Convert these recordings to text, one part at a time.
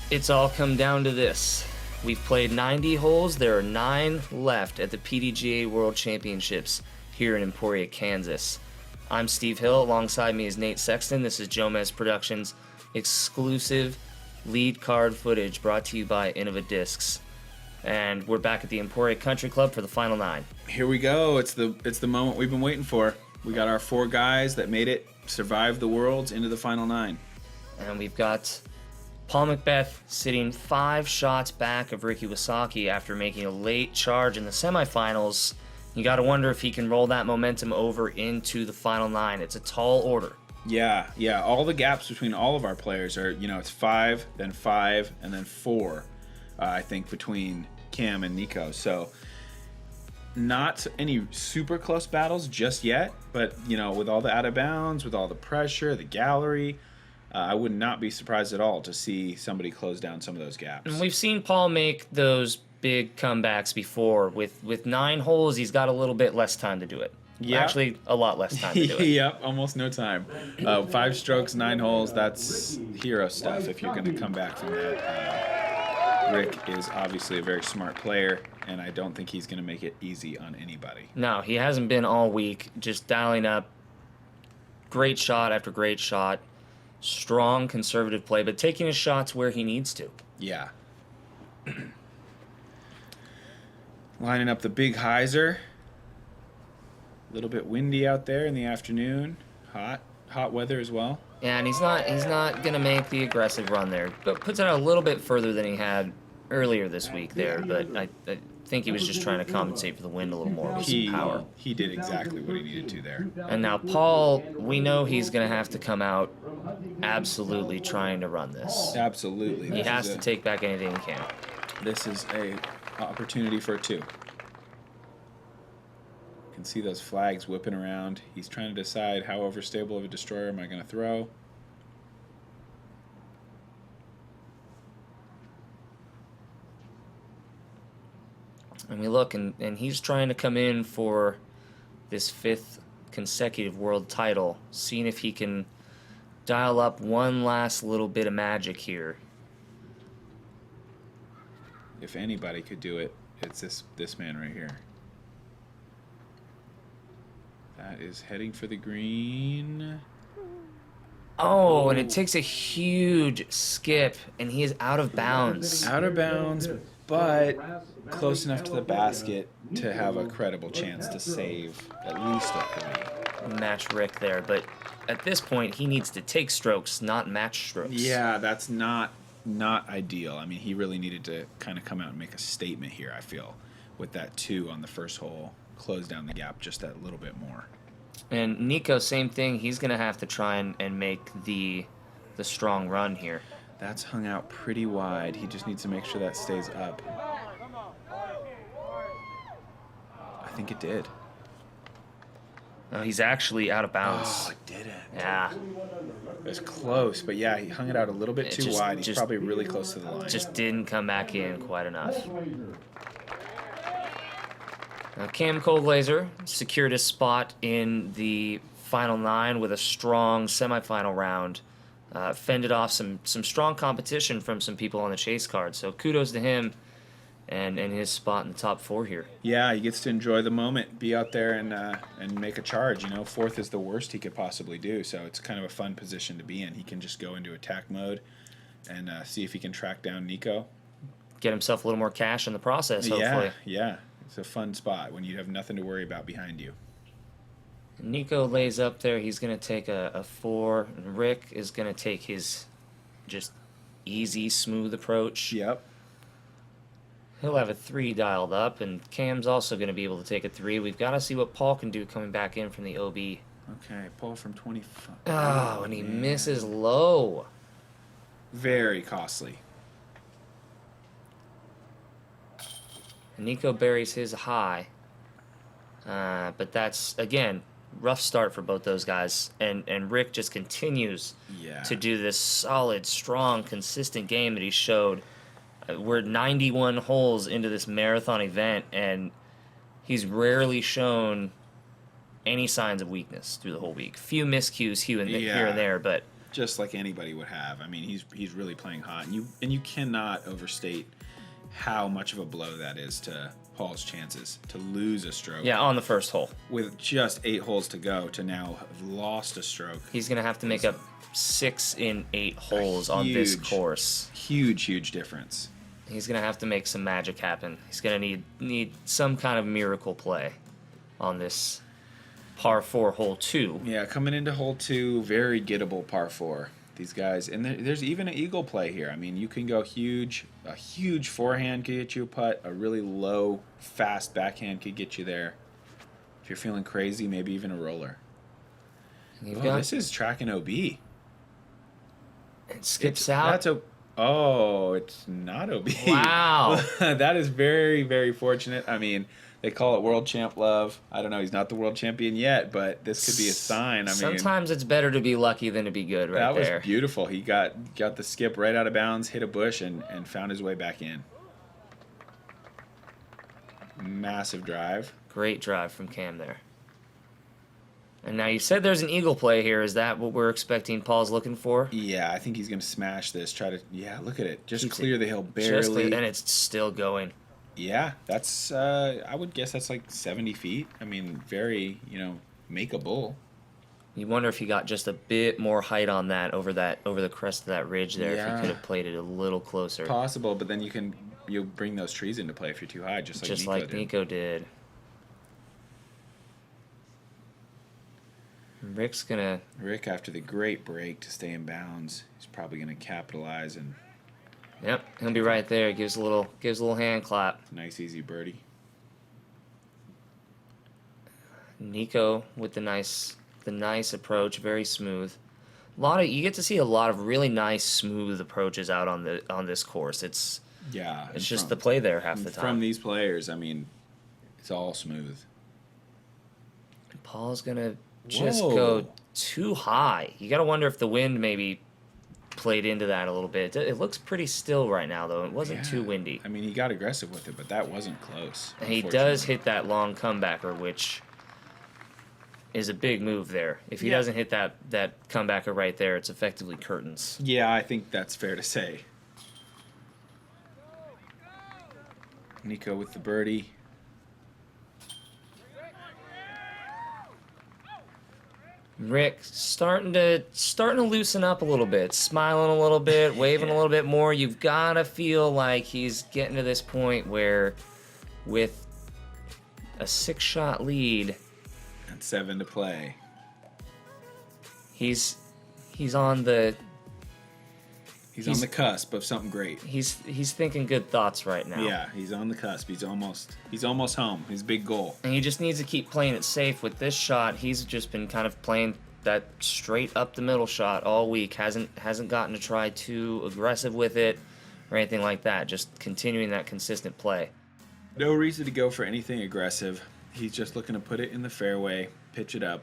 It's all come down to this. We've played 90 holes. There are 9 left at the PDGA World Championships here in Emporia, Kansas. I'm Steve Hill. Alongside me is Nate Sexton. This is Jomez Productions exclusive lead card footage brought to you by Innova Discs. And we're back at the Emporia Country Club for the final 9. Here we go. It's the moment we've been waiting for. We got our 4 guys that made it, survived the Worlds into the final 9. And we've got Paul McBeth sitting 5 shots back of Ricky Wysocki after making a late charge in the semifinals. You got to wonder if he can roll that momentum over into the final 9. It's a tall order. Yeah. All the gaps between all of our players are, it's 5, then 5, and then 4, I think, between Cam and Nikko. So not any super close battles just yet, but, with all the out of bounds, with all the pressure, the gallery, I would not be surprised at all to see somebody close down some of those gaps. And we've seen Paul make those big comebacks before. With 9 holes, he's got a little bit less time to do it. Yeah. Actually, a lot less time to do it. Yep, almost no time. 5 strokes, 9 holes, that's hero stuff if you're going to come back from that. Rick is obviously a very smart player, and I don't think he's going to make it easy on anybody. No, he hasn't been all week, just dialing up great shot after great shot. Strong, conservative play, but taking his shots where he needs to. Yeah. Lining up the big hyzer. A little bit windy out there in the afternoon. Hot weather as well. Yeah, and he's not gonna make the aggressive run there, but puts it out a little bit further than he had earlier this week there. But I think he was just trying to compensate for the wind a little more with some power. He did exactly what he needed to there. And now Paul, we know he's gonna have to come out absolutely trying to run this. Absolutely. He has to take back anything he can. This is a opportunity for a 2. Can see those flags whipping around. He's trying to decide how overstable of a destroyer am I going to throw. And we look, and he's trying to come in for this 5th consecutive world title, seeing if he can dial up one last little bit of magic here. If anybody could do it, it's this man right here. That is heading for the green. Oh, and it takes a huge skip, and he is out of bounds. Out of bounds, but close enough to the basket to have a credible chance to save at least a 3. Match Rick there, but at this point, he needs to take strokes, not match strokes. Yeah, that's not ideal. I mean, he really needed to kind of come out and make a statement here, I feel, with that 2 on the first hole. Close down the gap just that little bit more. And Nikko, same thing. He's going to have to try and make the strong run here. That's hung out pretty wide. He just needs to make sure that stays up. I think it did. No, he's actually out of bounds. Oh, it didn't. Yeah. It was close, but yeah, he hung it out a little bit too wide. He's probably really close to the line. Just didn't come back in quite enough. Now, Cam Colglazier secured his spot in the final 9 with a strong semifinal round. Fended off some strong competition from some people on the chase card. So kudos to him and his spot in the top 4 here. Yeah, he gets to enjoy the moment, be out there and make a charge. 4th is the worst he could possibly do. So it's kind of a fun position to be in. He can just go into attack mode and see if he can track down Nikko. Get himself a little more cash in the process, hopefully. Yeah. It's a fun spot when you have nothing to worry about behind you. Nikko lays up there. He's going to take a 4. And Rick is going to take his just easy, smooth approach. Yep. He'll have a 3 dialed up, and Cam's also going to be able to take a 3. We've got to see what Paul can do coming back in from the OB. Okay, Paul from 25. Oh, and he misses low. Very costly. Nikko buries his high, but that's, again, rough start for both those guys. And Rick just continues to do this solid, strong, consistent game that he showed. We're 91 holes into this marathon event, and he's rarely shown any signs of weakness through the whole week. Few miscues here and there, but just like anybody would have. I mean, he's really playing hot, and you cannot overstate how much of a blow that is to Paul's chances to lose a stroke. Yeah, on the first hole. With just 8 holes to go, to now have lost a stroke. He's going to have to make up 6 in 8 holes on this course. Huge difference. He's going to have to make some magic happen. He's going to need some kind of miracle play on this par 4 hole 2. Yeah, coming into hole 2, very gettable par 4. These guys, and there's even an eagle play here. I mean, you can go huge. A huge forehand could get you a putt. A really low, fast backhand could get you there. If you're feeling crazy, maybe even a roller. This is tracking OB. It skips out. It's not OB. Wow. That is very, very fortunate. I mean, they call it world champ love. I don't know. He's not the world champion yet, but this could be a sign. Sometimes it's better to be lucky than to be good right there. That was beautiful. He got the skip right out of bounds, hit a bush, and found his way back in. Massive drive. Great drive from Cam there. And now you said there's an eagle play here. Is that what we're expecting Paul's looking for? Yeah, I think he's going to smash this. Look at it. Just clear the hill barely. And it's still going. Yeah, that's, I would guess that's like 70 feet. I mean, very, makeable. You wonder if he got just a bit more height on that over the crest of that ridge there. Yeah. If he could have played it a little closer. Possible, but then you'll bring those trees into play if you're too high, just like Nikko did. Rick, after the great break to stay in bounds, he's probably gonna capitalize and. Yep, he'll be right there. Gives a little hand clap. Nice easy birdie. Nikko with the nice approach, very smooth. You get to see a lot of really nice smooth approaches out on this course. It's just the play there half the time. From these players, I mean, it's all smooth. Paul's gonna just go too high. You gotta wonder if the wind maybe played into that a little bit. It looks pretty still right now, though. It wasn't too windy. I mean, he got aggressive with it, but that wasn't close. And he does hit that long comebacker, which is a big move there. If he doesn't hit that comebacker right there, it's effectively curtains. Yeah, I think that's fair to say. Nikko with the birdie. Rick starting to loosen up a little bit, smiling a little bit, waving a little bit more. You've got to feel like he's getting to this point where, with a 6-shot lead and 7 to play, he's on the cusp of something great. He's thinking good thoughts right now. Yeah, he's on the cusp. He's almost home. His big goal. And he just needs to keep playing it safe with this shot. He's just been kind of playing that straight up the middle shot all week. Hasn't gotten to try too aggressive with it or anything like that. Just continuing that consistent play. No reason to go for anything aggressive. He's just looking to put it in the fairway, pitch it up.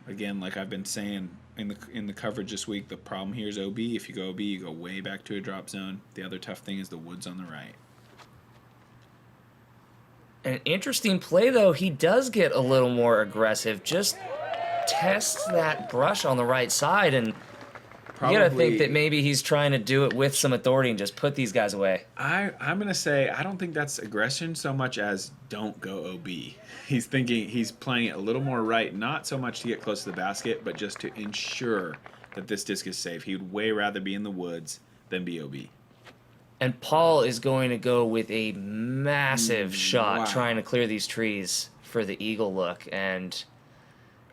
Again, like I've been saying in the coverage this week, the problem here is OB. If you go OB, you go way back to a drop zone. The other tough thing is the woods on the right. An interesting play, though. He does get a little more aggressive. Just tests that brush on the right side, and you gotta think that maybe he's trying to do it with some authority and just put these guys away. I'm gonna say I don't think that's aggression so much as don't go OB. He's thinking he's playing it a little more right, not so much to get close to the basket, but just to ensure that this disc is safe. He would way rather be in the woods than be OB. And Paul is going to go with a massive shot trying to clear these trees for the eagle look, and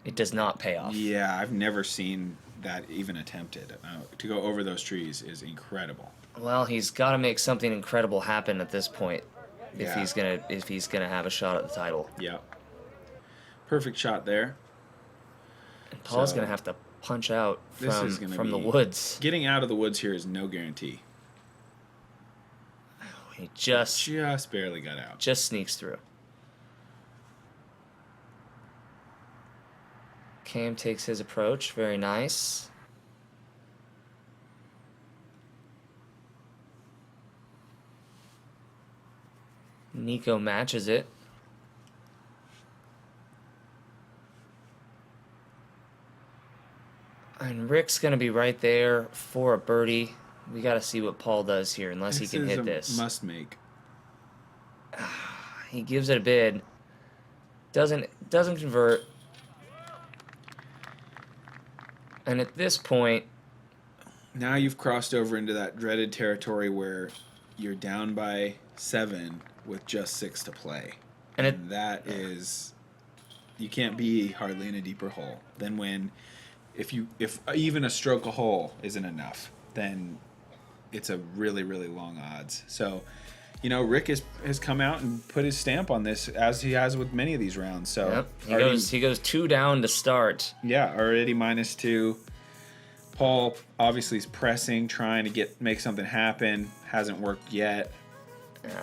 it does not pay off. Yeah, I've never seen that even attempted. To go over those trees is incredible. Well, he's got to make something incredible happen at this point if he's gonna have a shot at the title. Yeah. Perfect shot there. And Paul's gonna have to punch out from the woods. Getting out of the woods here is no guarantee. He just barely got out. Just sneaks through. Cam takes his approach. Very nice. Nikko matches it. And Rick's going to be right there for a birdie. We got to see what Paul does here, unless he can hit this. Must make. He gives it a bid. Doesn't convert. And at this point, now you've crossed over into that dreaded territory where you're down by 7 with just 6 to play. And that is, you can't be hardly in a deeper hole. Then if even a stroke a hole isn't enough, then it's a really, really long odds. So, Rick has come out and put his stamp on this, as he has with many of these rounds. So he goes 2 down to start. Yeah, already -2. Paul obviously is pressing, trying to make something happen. Hasn't worked yet.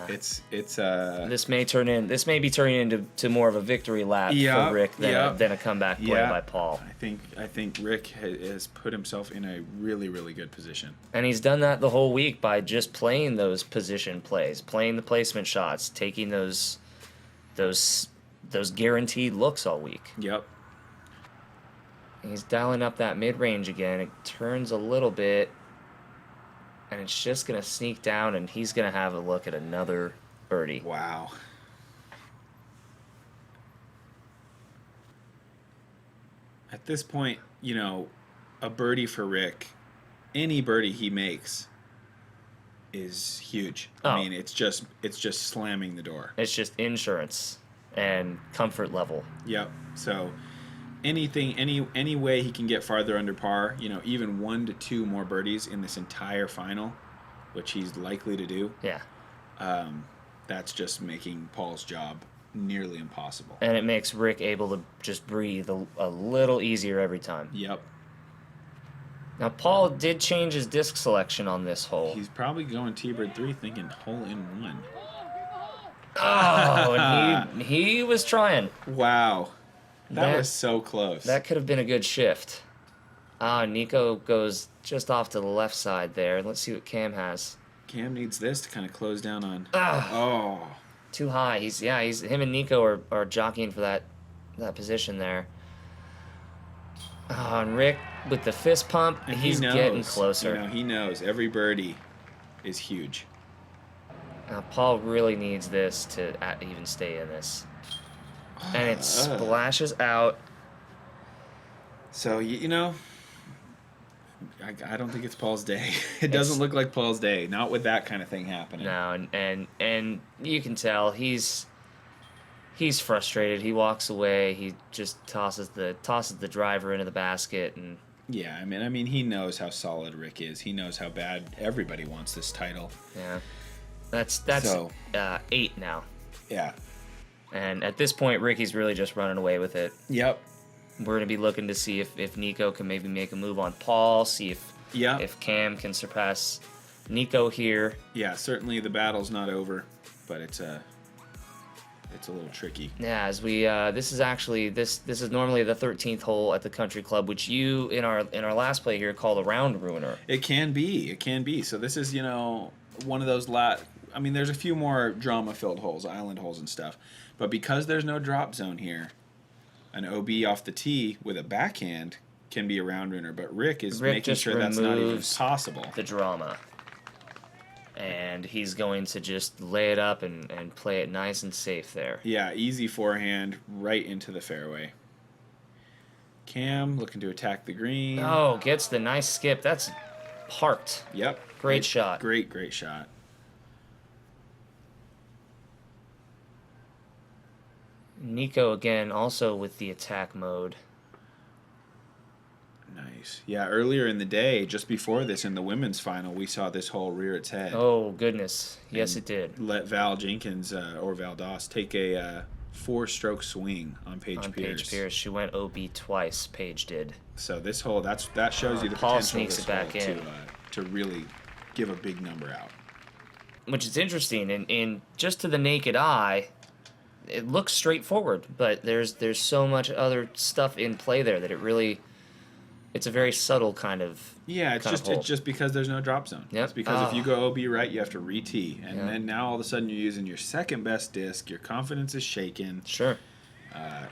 It's this may be turning into more of a victory lap for Rick than a comeback play by Paul. I think Rick has put himself in a really, really good position. And he's done that the whole week by just playing those position plays, playing the placement shots, taking those guaranteed looks all week. Yep. He's dialing up that mid-range again. It turns a little bit. And it's just going to sneak down, and he's going to have a look at another birdie. Wow. At this point, a birdie for Rick, any birdie he makes is huge. Oh. I mean, it's just slamming the door. It's just insurance and comfort level. Yep. So any way he can get farther under par, even 1 to 2 more birdies in this entire final, which he's likely to do. Yeah. That's just making Paul's job nearly impossible. And it makes Rick able to just breathe a little easier every time. Yep. Now, Paul did change his disc selection on this hole. He's probably going T-bird 3 thinking hole in 1. Oh, and he was trying. Wow. That was so close. That could have been a good shift. Nikko goes just off to the left side there. Let's see what Cam has. Cam needs this to kind of close down on. Oh. Too high. He's him and Nikko are jockeying for that position there. And Rick with the fist pump, and he's getting closer. He knows every birdie is huge. Now Paul really needs this to even stay in this. And it splashes out. So, I don't think it's Paul's day. It doesn't look like Paul's day. Not with that kind of thing happening. No, and you can tell he's frustrated. He walks away. He just tosses the driver into the basket. And yeah, I mean, he knows how solid Rick is. He knows how bad everybody wants this title. Yeah, that's 8 now. Yeah. And at this point, Ricky's really just running away with it. Yep. We're going to be looking to see if Nikko can maybe make a move on Paul, see if Cam can surpass Nikko here. Yeah, certainly the battle's not over, but it's a little tricky. Yeah, as we this is normally the 13th hole at the country club, which you in our last play here called a round ruiner. It can be. So this is one of those I mean, there's a few more drama-filled holes, island holes and stuff. But because there's no drop zone here, an OB off the tee with a backhand can be a round runner. But Rick is making sure that's not even possible. The drama. And he's going to just lay it up and play it nice and safe there. Yeah, easy forehand right into the fairway. Cam looking to attack the green. Oh, gets the nice skip. That's parked. Yep. Great shot. Great shot. Nikko again, also with the attack mode. Nice. Yeah, earlier in the day, just before this, in the women's final, we saw this hole rear its head. Oh, goodness. Yes, it did. Let Val Jenkins, or Val Doss, take a 4-stroke swing on Paige Pierce. She went OB twice, Paige did. So this hole, that shows you the Paul potential sneaks it back in. To really give a big number out. Which is interesting. And just to the naked eye, it looks straightforward, but there's so much other stuff in play there that it's a very subtle kind of. Yeah, it's just because there's no drop zone. Yep. It's because if you go OB right, you have to re-tee, and then now all of a sudden you're using your second best disc. Your confidence is shaken. Sure.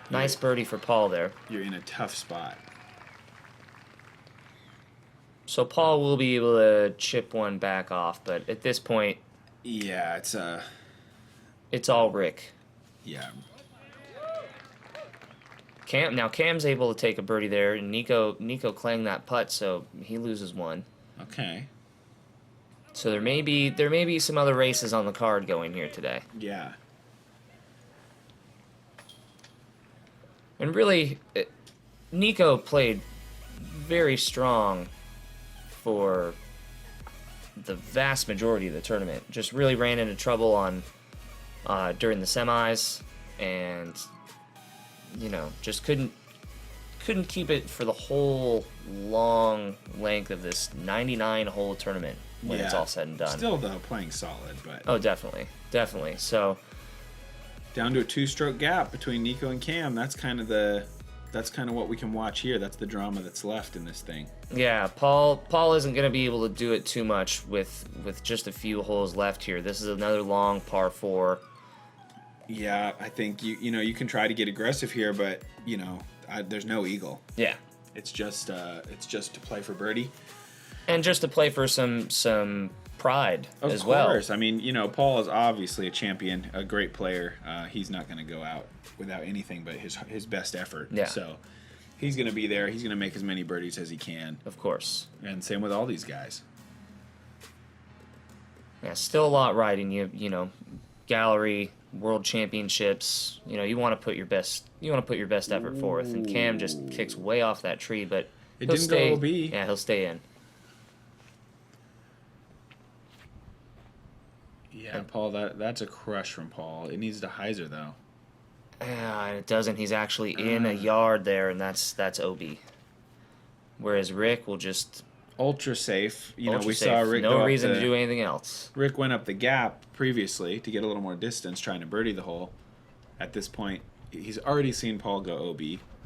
Nice birdie for Paul there. You're in a tough spot. So Paul will be able to chip one back off, but at this point, yeah, it's all Rick. Yeah. Cam's able to take a birdie there, and Nikko clanged that putt, so he loses one. Okay. So there may be some other races on the card going here today. Yeah. And really, Nikko played very strong for the vast majority of the tournament. Just really ran into trouble on during the semis, and just couldn't keep it for the whole long length of this 99-hole tournament when it's all said and done. Still, though, playing solid, but... Oh, definitely. So... Down to a 2-stroke gap between Nikko and Cam. That's kind of what we can watch here. That's the drama that's left in this thing. Yeah, Paul isn't going to be able to do it too much with just a few holes left here. This is another long par 4. Yeah, I think you can try to get aggressive here, but there's no eagle. Yeah, it's just to play for birdie, and just to play for some pride as well. Of course, I mean Paul is obviously a champion, a great player. He's not going to go out without anything but his best effort. Yeah. So he's going to be there. He's going to make as many birdies as he can. Of course. And same with all these guys. Yeah, still a lot riding. Gallery, World Championships. You want to put your best effort forth. And Cam just kicks way off that tree, but it didn't go OB. Yeah, he'll stay in. Yeah, Paul, that's a crush from Paul. It needs to hyzer though. Yeah, it doesn't. He's actually in a yard there, and that's OB. Whereas Rick will just ultra safe. We safe. Saw Rick. No reason to do anything else. Rick went up the gap previously to get a little more distance, trying to birdie the hole. At this point, he's already seen Paul go OB.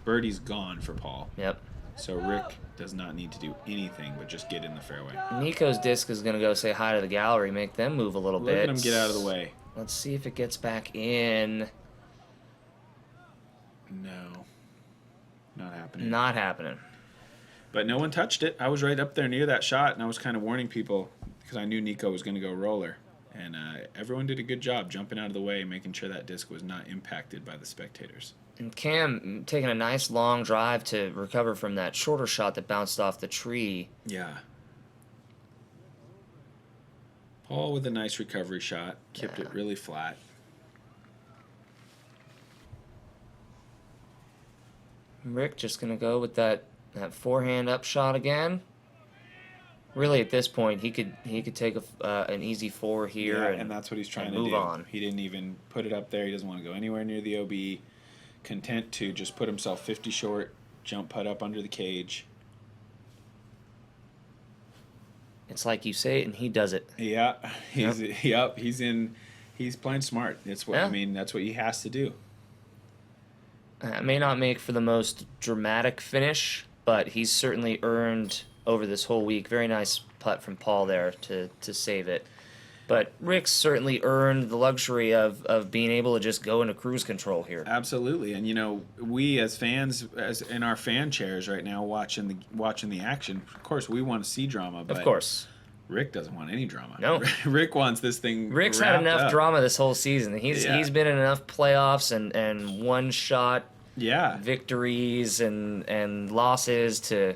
Birdie's gone for Paul. Yep. So Rick does not need to do anything but just get in the fairway. Nikko's disc is going to go say hi to the gallery, make them move a little bit. Look at him get out of the way. Let's see if it gets back in. No. Not happening. Not happening. But no one touched it. I was right up there near that shot, and I was kind of warning people because I knew Nikko was going to go roller. And everyone did a good job jumping out of the way and making sure that disc was not impacted by the spectators. And Cam taking a nice long drive to recover from that shorter shot that bounced off the tree. Yeah. Paul with a nice recovery shot. Kept it really flat. Rick just going to go with that forehand up shot again. Really, at this point, he could take an easy 4 here. Yeah, and that's what he's trying to move do. On. He didn't even put it up there. He doesn't want to go anywhere near the OB. Content to just put himself 50 short, jump putt up under the cage. It's like you say it, and he does it. Yeah, he's playing smart. That's what I mean. That's what he has to do. It may not make for the most dramatic finish, but he's certainly earned over this whole week. Very nice putt from Paul there to save it. But Rick's certainly earned the luxury of being able to just go into cruise control here. Absolutely, and we as fans, as in our fan chairs right now, watching the action. Of course, we want to see drama. But of course, Rick doesn't want any drama. No, Rick wants this thing. Rick's had enough drama this whole season. He's been in enough playoffs and one shot victories and losses to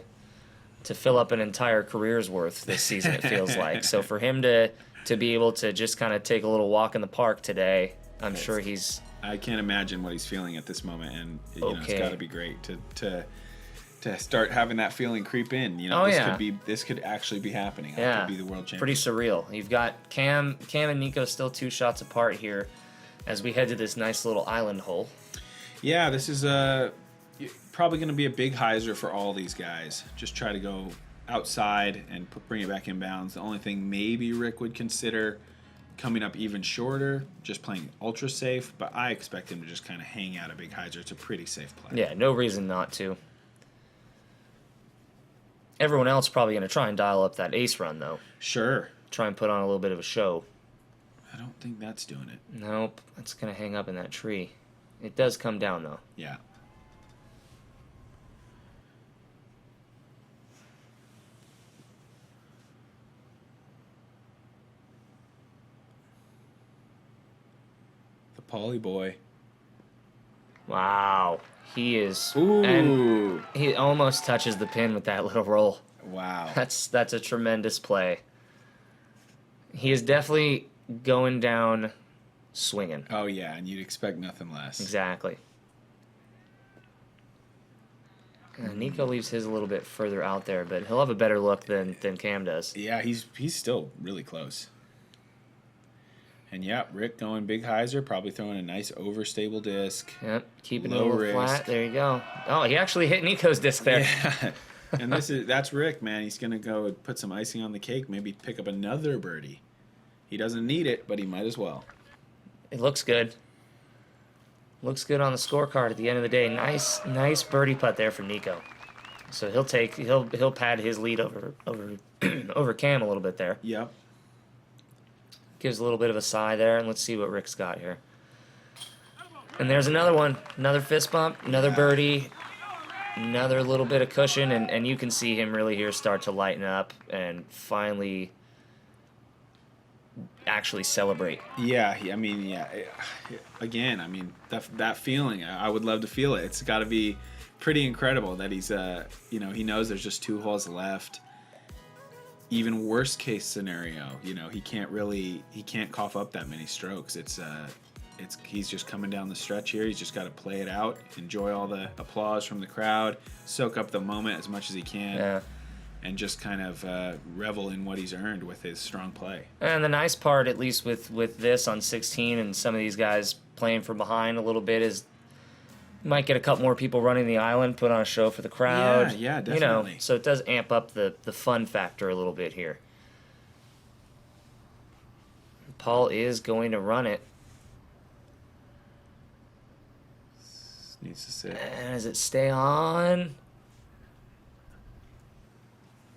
fill up an entire career's worth this season. It feels like. So for him to be able to just kind of take a little walk in the park today, I'm sure he's... I can't imagine what he's feeling at this moment, and it's got to be great to start having that feeling creep in. This could actually be happening. Yeah, could be the world champion. Pretty surreal. You've got Cam and Nikko still 2 shots apart here as we head to this nice little island hole. Yeah, this is probably going to be a big hyzer for all these guys. Just try to go outside and bring it back inbounds. The only thing maybe Rick would consider coming up even shorter, just playing ultra safe, but I expect him to just kind of hang out a big hyzer. It's a pretty safe play. Yeah, no reason not to. Everyone else probably going to try and dial up that ace run, though. Sure. Try and put on a little bit of a show. I don't think that's doing it. Nope, that's going to hang up in that tree. It does come down, though. Yeah. Paulie boy. Wow. He is. Ooh. And he almost touches the pin with that little roll. Wow. That's a tremendous play. He is definitely going down swinging. Oh, yeah, and you'd expect nothing less. Exactly. Nikko leaves his a little bit further out there, but he'll have a better look than Cam does. Yeah, he's still really close. And yeah, Rick going big hyzer, probably throwing a nice overstable disc. Yep, keeping it a Low little risk. flat. There you go. Oh, he actually hit Nikko's disc there. Yeah. And that's Rick, man. He's gonna go put some icing on the cake, maybe pick up another birdie. He doesn't need it, but he might as well. It looks good. Looks good on the scorecard at the end of the day. Nice birdie putt there from Nikko. So he'll pad his lead over over Cam a little bit there. Yep. Gives a little bit of a sigh there, and let's see what Rick's got here. And there's another one, another fist bump, another birdie, another little bit of cushion, and you can see him really here start to lighten up and finally actually celebrate. Yeah, I mean, yeah. Again, I mean, that feeling, I would love to feel it. It's got to be pretty incredible that he's, he knows there's just 2 holes left. Even worst case scenario, he can't cough up that many strokes. He's just coming down the stretch here. He's just got to play it out, enjoy all the applause from the crowd, soak up the moment as much as he can. And just kind of revel in what he's earned with his strong play. And the nice part, at least with this on 16 and some of these guys playing from behind a little bit, is you might get a couple more people running the island, put on a show for the crowd. Yeah, definitely. So it does amp up the fun factor a little bit here. Paul is going to run it. Needs to sit. And does it stay on?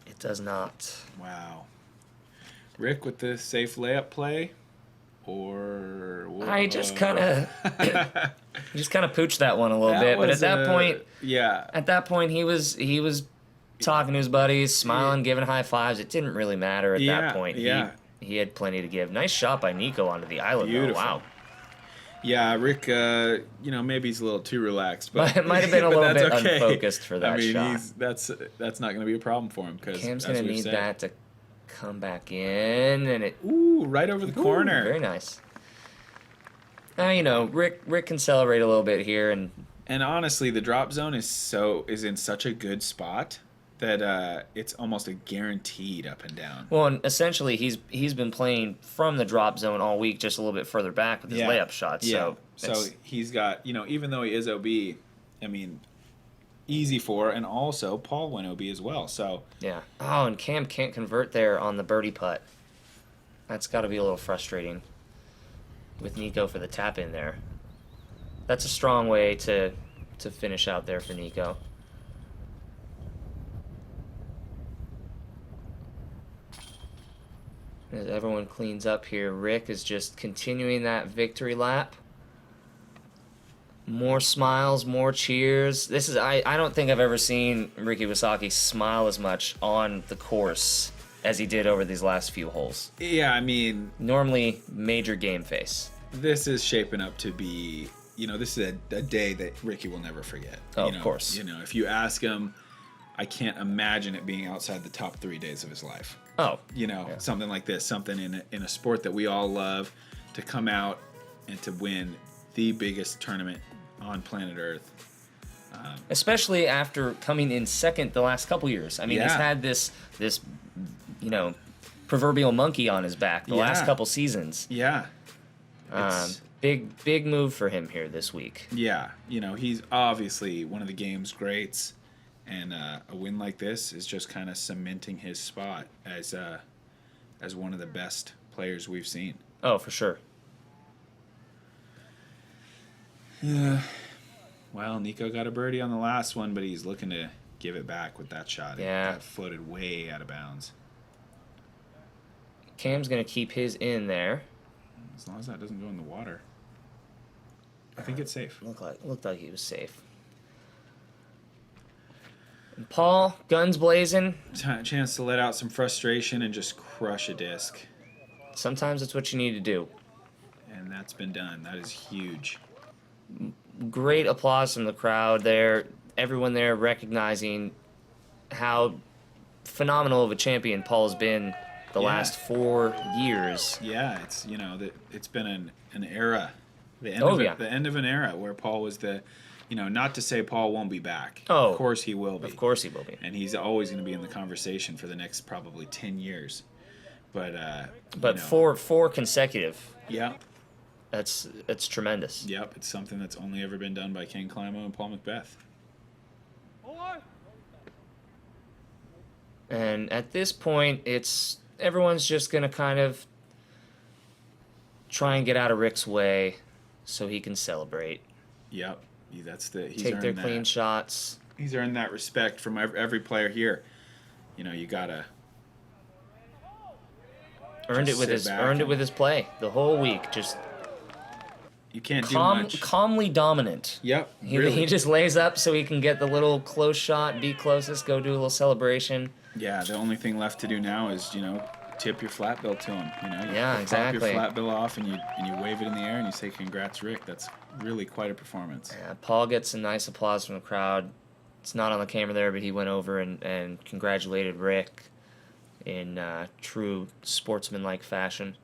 It does not. Wow. Rick with the safe layup play, or I just kind of pooched that one a little bit, but at that point, he was talking to his buddies, smiling, giving high fives. It didn't really matter at that point. He had plenty to give. Nice shot by Nikko onto the island. Though. Wow. Yeah, Rick, maybe he's a little too relaxed, but it might have been a little bit unfocused for that shot. That's not going to be a problem for him because Cam's going to need that to come back in, and it right over the corner. Very nice. Rick can celebrate a little bit here, and honestly, the drop zone is in such a good spot that it's almost a guaranteed up and down. Well, and essentially he's been playing from the drop zone all week, just a little bit further back with his layup shots. Yeah. So he's got, even though he is OB, I mean, easy for, and also Paul went OB as well. So yeah. Oh, and Cam can't convert there on the birdie putt. That's got to be a little frustrating with Nikko for the tap in there. That's a strong way to finish out there for Nikko. As everyone cleans up here, Rick is just continuing that victory lap. More smiles, more cheers. This is I don't think I've ever seen Ricky Wysocki smile as much on the course as he did over these last few holes. Yeah, I mean, normally major game face. This is shaping up to be, this is a day that Ricky will never forget. Oh, of course. If you ask him, I can't imagine it being outside the top 3 days of his life. Oh, something like this, something in a sport that we all love, to come out and to win the biggest tournament on planet Earth. Especially after coming in second the last couple years. I mean, he's had this proverbial monkey on his back the last couple seasons. Yeah. Big move for him here this week. Yeah, he's obviously one of the game's greats. And a win like this is just kind of cementing his spot as one of the best players we've seen. Oh, for sure. Yeah. Well, Nikko got a birdie on the last one, but he's looking to give it back with that shot. Yeah. That floated way out of bounds. Cam's going to keep his in there. As long as that doesn't go in the water. I think it's safe. Looked like he was safe. And Paul, guns blazing. Chance to let out some frustration and just crush a disc. Sometimes it's what you need to do. and that's been done. That is huge. Great applause from the crowd there. Everyone there recognizing how phenomenal of a champion Paul's been the last 4 years. Yeah, it's it's been an era, the end of an era where Paul was the, not to say Paul won't be back. Oh, of course he will be. Of course he will be. And he's always going to be in the conversation for the next probably 10 years. But four consecutive. Yeah. It's tremendous. Yep, it's something that's only ever been done by Ken Climo and Paul McBeth. And at this point, everyone's just going to kind of try and get out of Rick's way so he can celebrate. Yep. He's take their clean shots. He's earned that respect from every player here. You got to earned it with his play the whole week. Just you can't do much. Calmly dominant. Yep. He just lays up so he can get the little close shot, be closest, go do a little celebration. Yeah, the only thing left to do now is, tip your flat bill to him. Yeah, exactly. Pop your flat bill off and you wave it in the air and you say, "Congrats, Rick." That's really quite a performance. Yeah, Paul gets a nice applause from the crowd. It's not on the camera there, but he went over and congratulated Rick in true sportsmanlike fashion.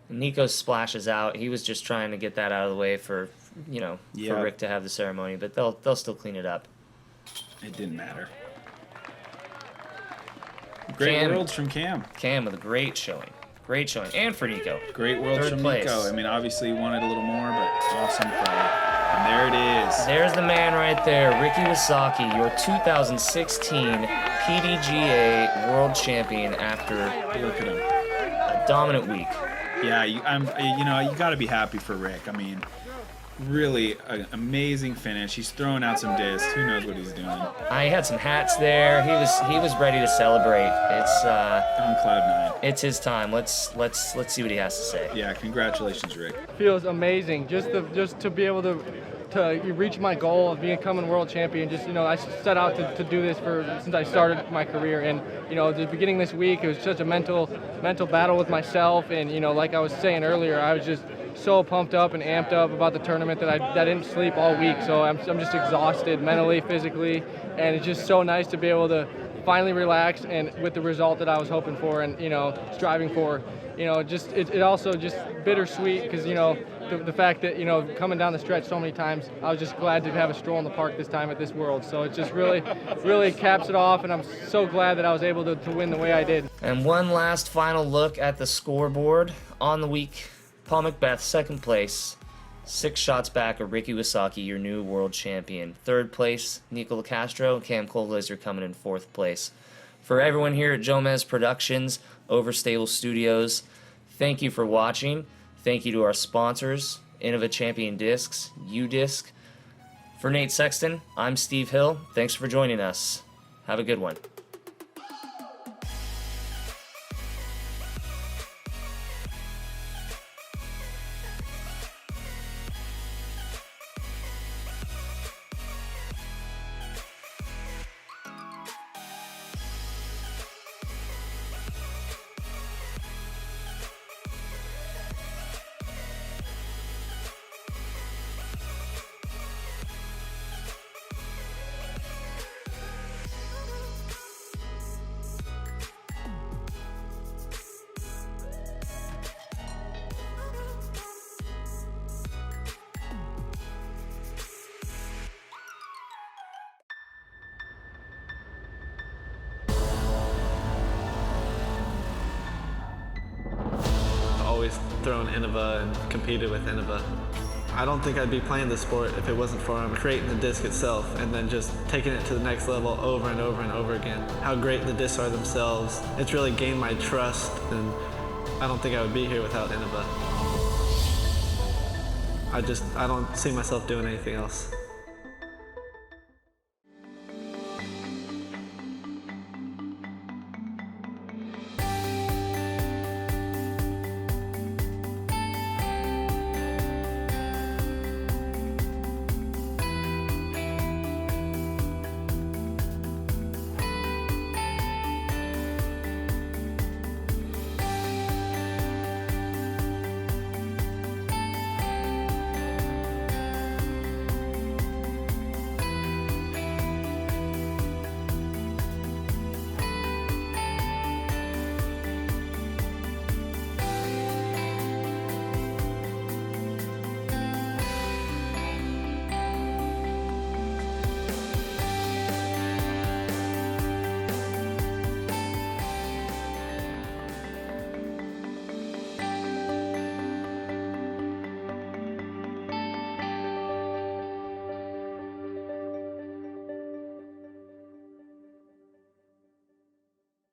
Nikko splashes out. He was just trying to get that out of the way for Rick to have the ceremony, but they'll still clean it up. It didn't matter. Great worlds from Cam. Cam with a great showing. And for Nikko. Great worlds from Nikko. I mean, obviously he wanted a little more, but awesome play. And there it is. There's the man right there, Ricky Wysocki, your 2016 PDGA World Champion after look at him. A dominant week. Yeah, you got to be happy for Rick. I mean, really an amazing finish. He's throwing out some discs. Who knows what he's doing? I had some hats there. He was ready to celebrate. It's on cloud 9. It's his time. Let's see what he has to say. Yeah, congratulations, Rick. Feels amazing just to be able to reach my goal of becoming world champion. I set out to do this since I started my career, and the beginning of this week, it was such a mental battle with myself, and like I was saying earlier, I was just so pumped up and amped up about the tournament that I didn't sleep all week. So I'm just exhausted mentally, physically, and it's just so nice to be able to finally relax and with the result that I was hoping for and striving for. It also just bittersweet because the fact that coming down the stretch so many times, I was just glad to have a stroll in the park this time at this World. So it just really caps it off, and I'm so glad that I was able to win the way I did. And one last final look at the scoreboard on the week. Paul McBeth, second place, 6 shots back of Ricky Wysocki, your new world champion. Third place, Nikko Locastro, and Cameron Colglazier coming in 4th place. For everyone here at Jomez Productions, Overstable Studios, thank you for watching. Thank you to our sponsors, Innova Champion Discs, U-Disc. For Nate Sexton, I'm Steve Hill. Thanks for joining us. Have a good one. Always thrown Innova and competed with Innova. I don't think I'd be playing this sport if it wasn't for creating the disc itself and then just taking it to the next level over and over and over again. How great the discs are themselves. It's really gained my trust, and I don't think I would be here without Innova. I don't see myself doing anything else.